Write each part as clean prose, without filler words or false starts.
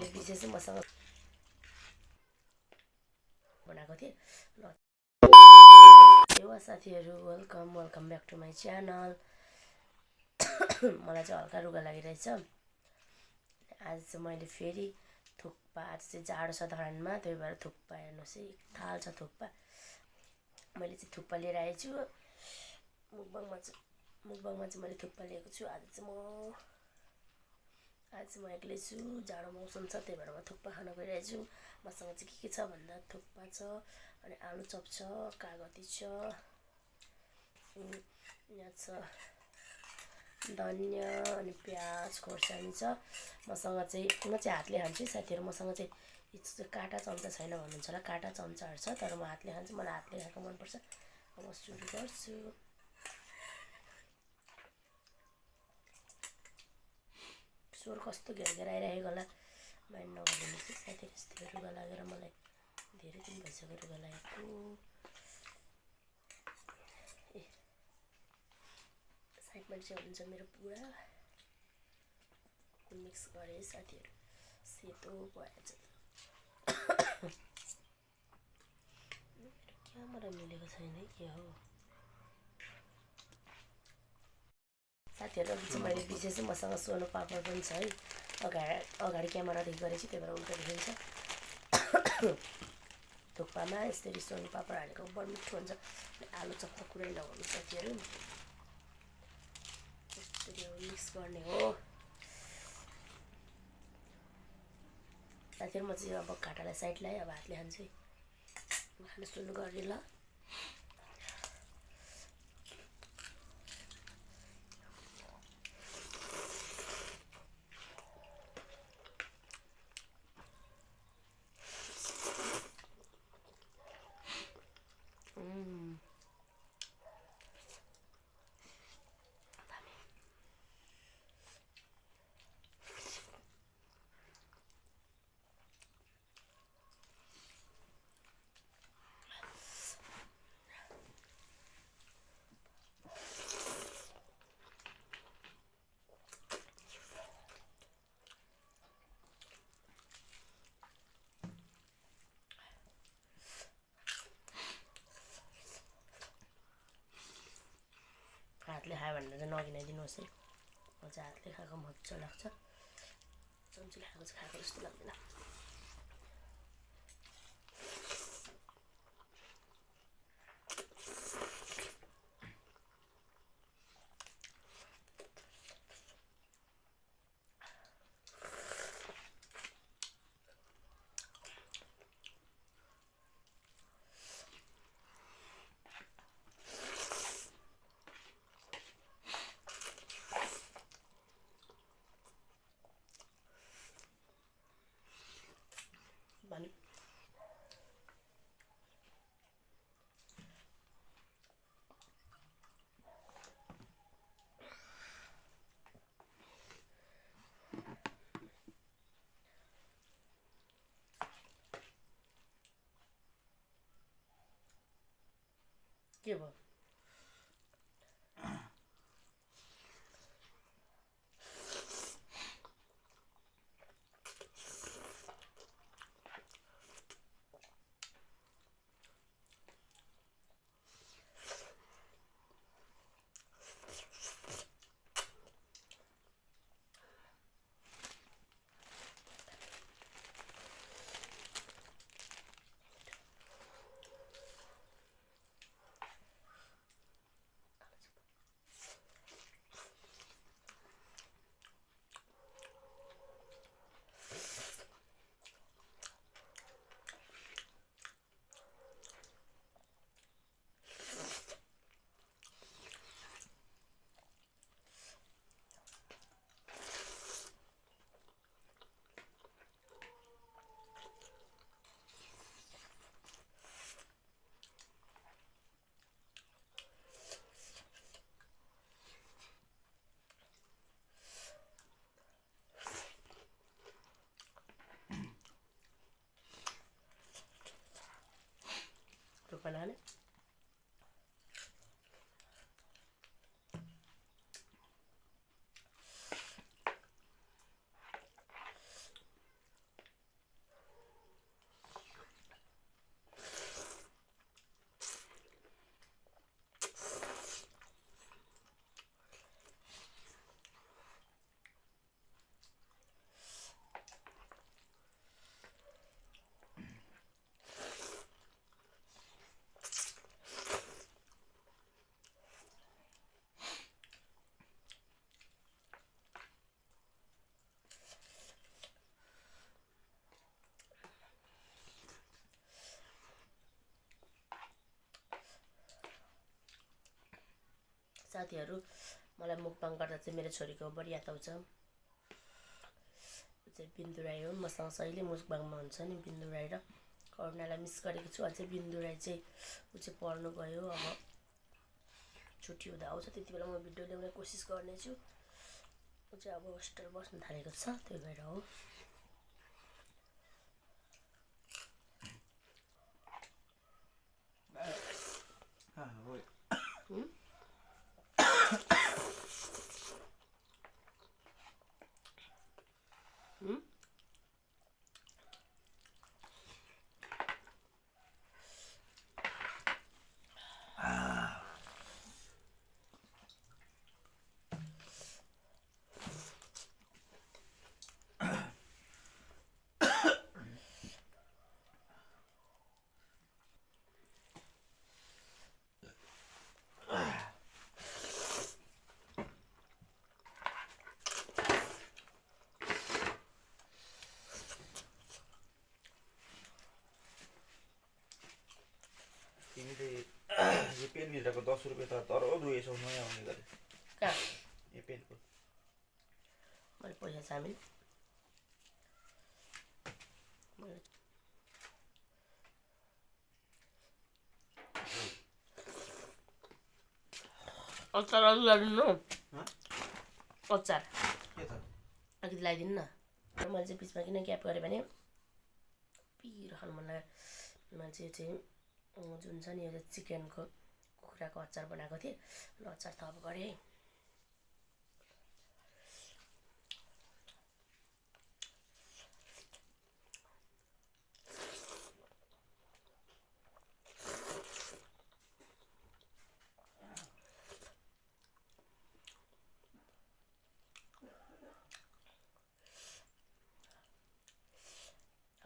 मैले विशेष मसँग बनाएको थिएँ ल साथीहरू welcome back to my channel. मलाई चाहिँ हल्का रुगा लागिरहेछ। आज चाहिँ मैले फेरि थुक्पा, आज चाहिँ जाडो छ धरानमा, त्यही भएर थुक्पा हेर्नुहोस् है थाल छ थुक्पा। मैले चाहिँ थुक्पा लिएर आएछु मुकबाङमा चाहिँ मैले थुक्पा लिएको छु। आज चाहिँ म एक्लै छु, जाडो मौसम छ, त्यही भएर म थुक्पा खान गइरहेको छु। मसँग चाहिँ के छ भन्दा थुक्पा छ, अनि आलुचप छ, कागती छ, यहाँ छ धनियाँ, अनि प्याज खोर्सानी छ। मसँग चाहिँ म चाहिँ हातले खान्छु साथीहरू। मसँग चाहिँ काँटा चम्चा छैन भन्नुहुन्छ होला, काँटा चम्चाहरू छ, तर म हातले खान्छु, मलाई हातले खाएको मनपर्छ। अब म सुरु गर्छु। स्वर कस्तो घेर आइरहेको होला, माइन्ड नगरिदिनु चाहिँ साथीहरू। यस्तो रुगा लागेर मलाई धेरै दिन भइसक्यो रुगा लागेको। ए साइडमा चाहिँ हुन्छ मेरो पुरा मिक्स गरेँ साथीहरू, सेतो भएछ। मेरो क्यामेरा मिलेको छैन है, के हो साथीहरू। अघि चाहिँ मैले विशेष मसँग सोनो पापड पनि छ है, अगाडि क्यामेरादेखि गरेको छु, त्यही भएर उल्टा देखिन्छ। थुक्पामा यसरी सोनो पापड हालेको बडा मिठो हुन्छ। आलु चप्पा कुरै नगर्नु साथीहरू, यसरी अब मिक्स गर्ने हो साथीहरू। म चाहिँ अब काँटालाई साइड लगाएँ, अब हातले खान्छु है। खान सुरु गरेँ ल। हातले खायो भनेर चाहिँ नगिनाइदिनुहोस् है, म चाहिँ हातले खाएको मजा लाग्छ, चम्चीले खाएको चाहिँ खाएको जस्तो लाग्दैन। के भयो बनाने। साथीहरू मलाई मुकबाङ गर्दा चाहिँ मेरो छोरीको बढी याद आउँछ। ऊ चाहिँ बिन्दु राई हो, मसँग सहिले मुकबाङमा हुन्छ नि बिन्दु राई र करुणालाई मिस गरेको छु। अझै बिन्दु राई चाहिँ ऊ चाहिँ पढ्नु गयो, अब छुट्टी हुँदा आउँछ, त्यति बेला म भिडियो ल्याउने कोसिस गर्नेछु। ऊ चाहिँ अब होस्टेल बस्नु थालेको छ, त्यही भएर हो। तिमीले यो पेन भित्रको 10 रुपियाँ त तर 200 नयाँ आउने गरे कहाँ यो पेनको मैले पैसा सामेल अचार अलिक लगाइदिनु न, अचार के छ अलिकति लगाइदिनु न। मैले चाहिँ बिचमा किन ग्याप गरेँ भने पिरो खानु मन लाग्यो। मैले चाहिँ यो चाहिँ जुन छ नि यो चाहिँ चिकनको कुखुराको अचार बनाएको थिएँ, अचार थप गरेँ है।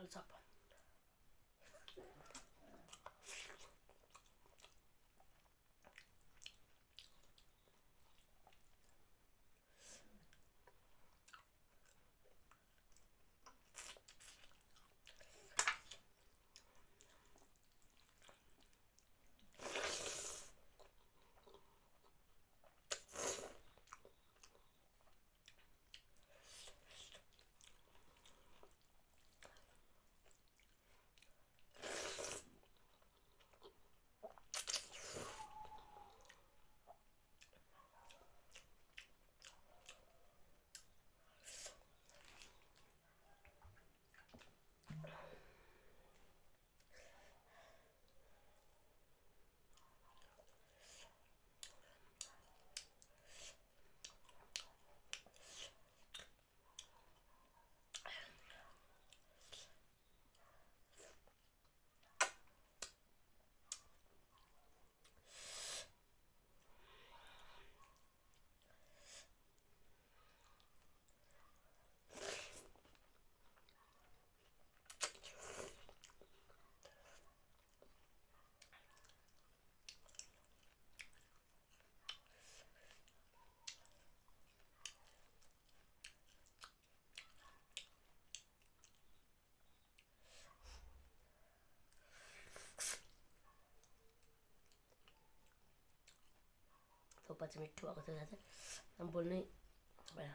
आलुचप थोपा चाहिँ मिठो भएको थियो साथै, बोल्नै भएन।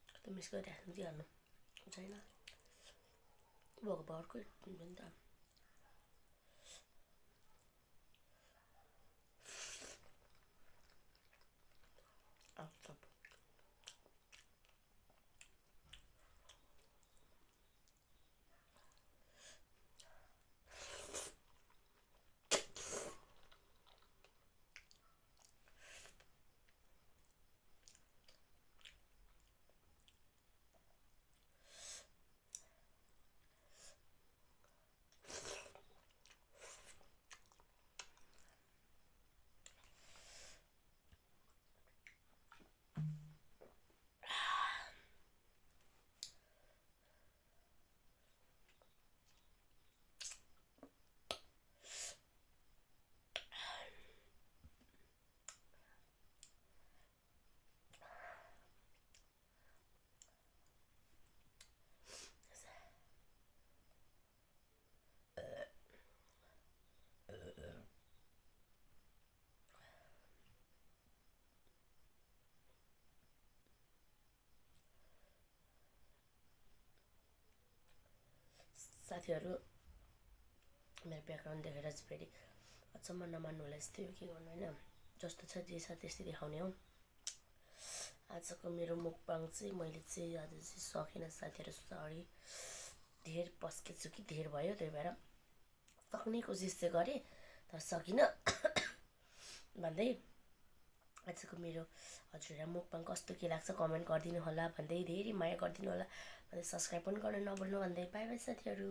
कस्तो मिस गरिरहेको के गर्नु छैन भएको भरकै पनि त। साथीहरू मेरो ब्याकग्राउन्ड देखेर चाहिँ फेरि अचम्म नमान्नु होला यस्तै हो के गर्नु होइन जस्तो छ जे छ त्यस्तै देखाउने हो आजको मेरो मुकबाङ चाहिँ मैले चाहिँ आज चाहिँ सकिनँ साथीहरू सरी धेर पस्केछु कि धेर भयो त्यही भएर सक्ने कोसिस चाहिँ गरेँ तर सकिनँ भन्दै आजको मेरो हजुरलाई मुकबाङ कस्तो के लाग्छ कमेन्ट गरिदिनु होला भन्दै धेरै माया गरिदिनु होला भन्दै सब्सक्राइब पनि गर्न नभुल्नु भन्दै बाई बाई साथीहरू।